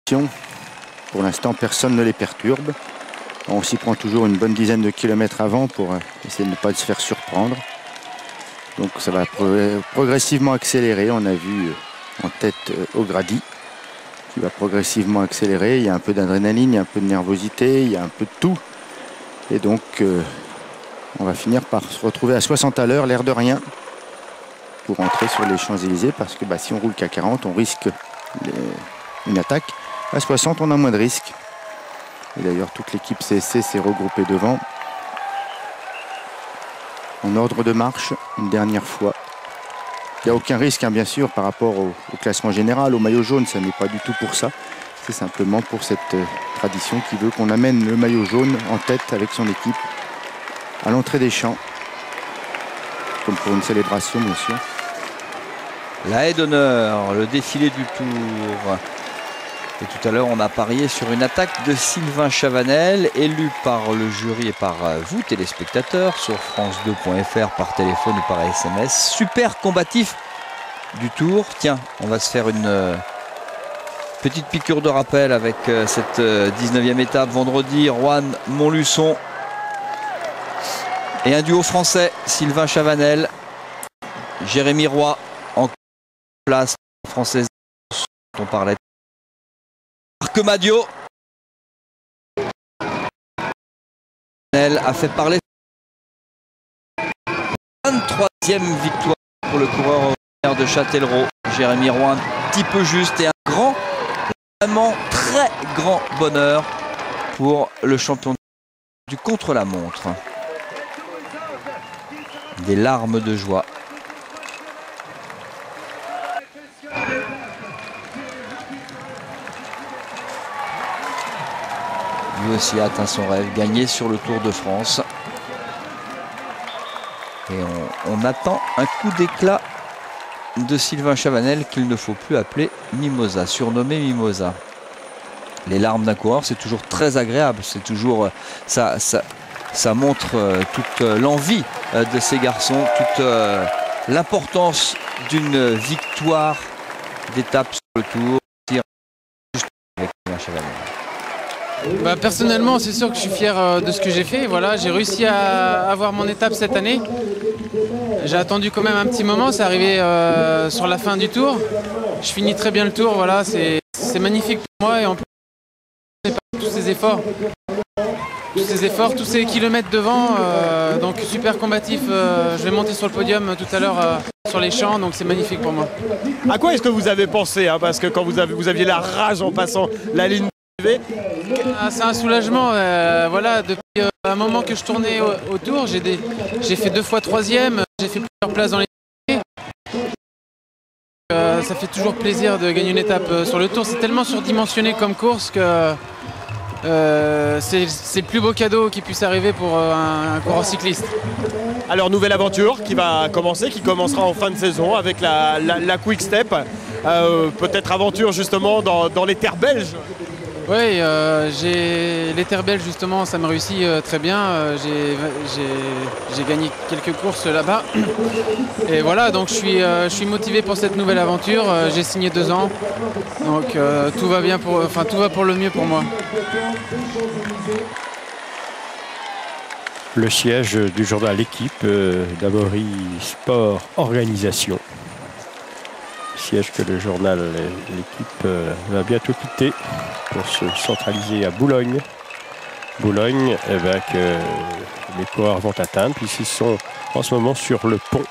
Pour l'instant, personne ne les perturbe. On s'y prend toujours une bonne dizaine de kilomètres avant pour essayer de ne pas se faire surprendre. Donc ça va progressivement accélérer. On a vu en tête O'Grady qui va progressivement accélérer. Il y a un peu d'adrénaline, il y a un peu de nervosité, il y a un peu de tout. Et donc on va finir par se retrouver à 60 à l'heure, l'air de rien, pour entrer sur les Champs-Élysées, parce que si on roule qu'à 40, on risque une attaque. À 60, on a moins de risques. Et d'ailleurs, toute l'équipe CSC s'est regroupée devant. En ordre de marche, une dernière fois. Il n'y a aucun risque, bien sûr, par rapport au classement général, au maillot jaune. Ça n'est pas du tout pour ça. C'est simplement pour cette tradition qui veut qu'on amène le maillot jaune en tête avec son équipe à l'entrée des champs. Comme pour une célébration, bien sûr. La haie d'honneur, le défilé du tour. Et tout à l'heure, on a parié sur une attaque de Sylvain Chavanel, élu par le jury et par vous, téléspectateurs, sur france2.fr, par téléphone ou par SMS. Super combatif du tour. Tiens, on va se faire une petite piqûre de rappel avec cette 19e étape vendredi. Juan Montluçon et un duo français, Sylvain Chavanel, Jérémy Roy en place française dont on parlait. Marc Madio a fait parler. 23e victoire pour le coureur originaire de Châtellerault, Jérémy Roy, un petit peu juste, et un grand, vraiment très grand bonheur pour le champion du contre-la-montre. Des larmes de joie. Lui aussi a atteint son rêve, gagner sur le Tour de France. Et on attend un coup d'éclat de Sylvain Chavanel qu'il ne faut plus appeler Mimosa, surnommé Mimosa. Les larmes d'un coureur, c'est toujours très agréable, c'est toujours ça montre toute l'envie de ces garçons, toute l'importance d'une victoire d'étape sur le Tour. Juste avec Sylvain Chavanel. Personnellement, c'est sûr que je suis fier de ce que j'ai fait. Voilà, j'ai réussi à avoir mon étape cette année. J'ai attendu quand même un petit moment, c'est arrivé sur la fin du tour. Je finis très bien le tour, voilà, c'est magnifique pour moi, et en plus tous ces efforts, tous ces kilomètres devant, donc super combatif. Je vais monter sur le podium tout à l'heure sur les champs, donc c'est magnifique pour moi. À quoi est-ce que vous avez pensé, parce que quand vous aviez la rage en passant la ligne d'arrivée? C'est un soulagement, voilà, depuis un moment que je tournais autour, j'ai fait 2 fois 3e, j'ai fait plusieurs places dans les ça fait toujours plaisir de gagner une étape sur le Tour. C'est tellement surdimensionné comme course que c'est le plus beau cadeau qui puisse arriver pour un coureur cycliste. Alors, nouvelle aventure qui va commencer, qui commencera en fin de saison avec la Quick Step. Peut-être aventure justement dans les terres belges. Oui, les terres belges justement, ça me réussit très bien. J'ai gagné quelques courses là-bas. Et voilà, donc je suis motivé pour cette nouvelle aventure. J'ai signé 2 ans, donc tout va bien tout va pour le mieux pour moi. Le siège du journal L'équipe d'Amaury Sport Organisation. Siège que le journal L'équipe va bientôt quitter pour se centraliser à Boulogne. Boulogne, que les coureurs vont atteindre, puisqu'ils sont en ce moment sur le pont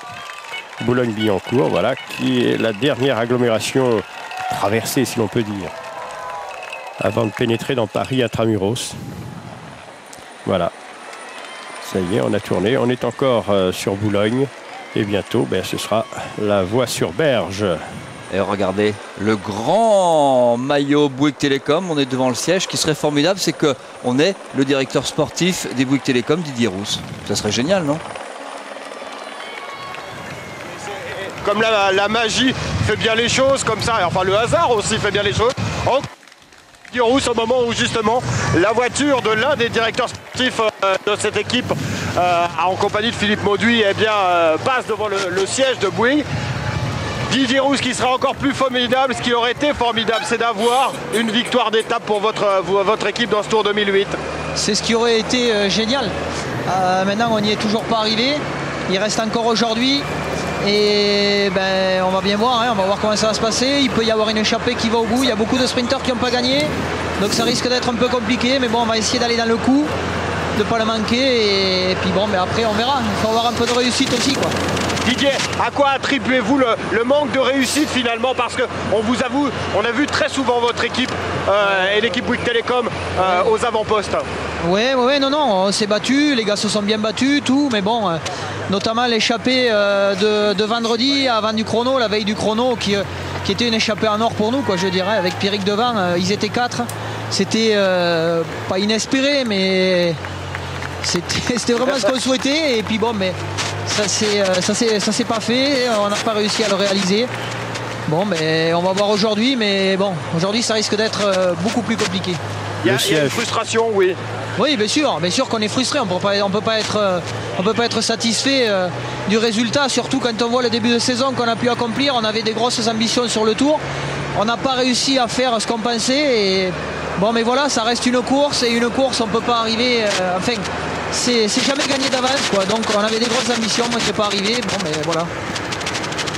Boulogne-Billancourt, voilà, qui est la dernière agglomération traversée, si l'on peut dire, avant de pénétrer dans Paris intramuros. Voilà. Ça y est, on a tourné. On est encore sur Boulogne. Et bientôt, ce sera la voie sur berge. Et regardez, le grand maillot Bouygues Télécom, on est devant le siège. Ce qui serait formidable, c'est qu'on est le directeur sportif des Bouygues Télécom, Didier Rousse. Ça serait génial, non? Comme la magie fait bien les choses, comme ça, enfin le hasard aussi fait bien les choses. Didier Rousse, au moment où justement la voiture de l'un des directeurs sportifs de cette équipe, en compagnie de Philippe Mauduit, passe devant le siège de Bouygues. Didier Roux, ce qui sera encore plus formidable, ce qui aurait été formidable, c'est d'avoir une victoire d'étape pour votre équipe dans ce Tour 2008. C'est ce qui aurait été génial. Maintenant, on n'y est toujours pas arrivé. Il reste encore aujourd'hui. Et ben, on va bien voir, hein, on va voir comment ça va se passer. Il peut y avoir une échappée qui va au bout. Il y a beaucoup de sprinteurs qui n'ont pas gagné. Donc ça risque d'être un peu compliqué. Mais bon, on va essayer d'aller dans le coup, de ne pas le manquer. Et puis bon, mais après, on verra. Il faut avoir un peu de réussite aussi, quoi. Didier, à quoi attribuez-vous le manque de réussite finalement? Parce qu'on vous avoue, on a vu très souvent votre équipe et l'équipe Bouygues Télécom aux avant-postes. Ouais, non, on s'est battu, les gars se sont bien battus, tout, mais bon, notamment l'échappée de vendredi avant du chrono, la veille du chrono, qui était une échappée en or pour nous, quoi, je dirais, avec Pierrick devant, ils étaient 4. C'était pas inespéré, mais c'était vraiment ce qu'on souhaitait, et puis bon, mais ça s'est pas fait, on n'a pas réussi à le réaliser. Bon, mais on va voir aujourd'hui, mais bon, aujourd'hui ça risque d'être beaucoup plus compliqué. Il y a une frustration, oui. Oui, bien sûr qu'on est frustré, on peut pas être satisfait du résultat, surtout quand on voit le début de saison qu'on a pu accomplir. On avait des grosses ambitions sur le Tour, on n'a pas réussi à faire ce qu'on pensait, et bon, mais voilà, ça reste une course, et une course on peut pas arriver, enfin c'est jamais gagné d'avance, quoi. Donc on avait des grosses ambitions, moi je n'ai pas arrivé, bon, mais voilà.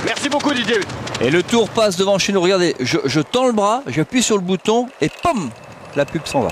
Merci beaucoup, Didier. Et le Tour passe devant chez nous, regardez, je tends le bras, j'appuie sur le bouton et pom, la pub s'en va.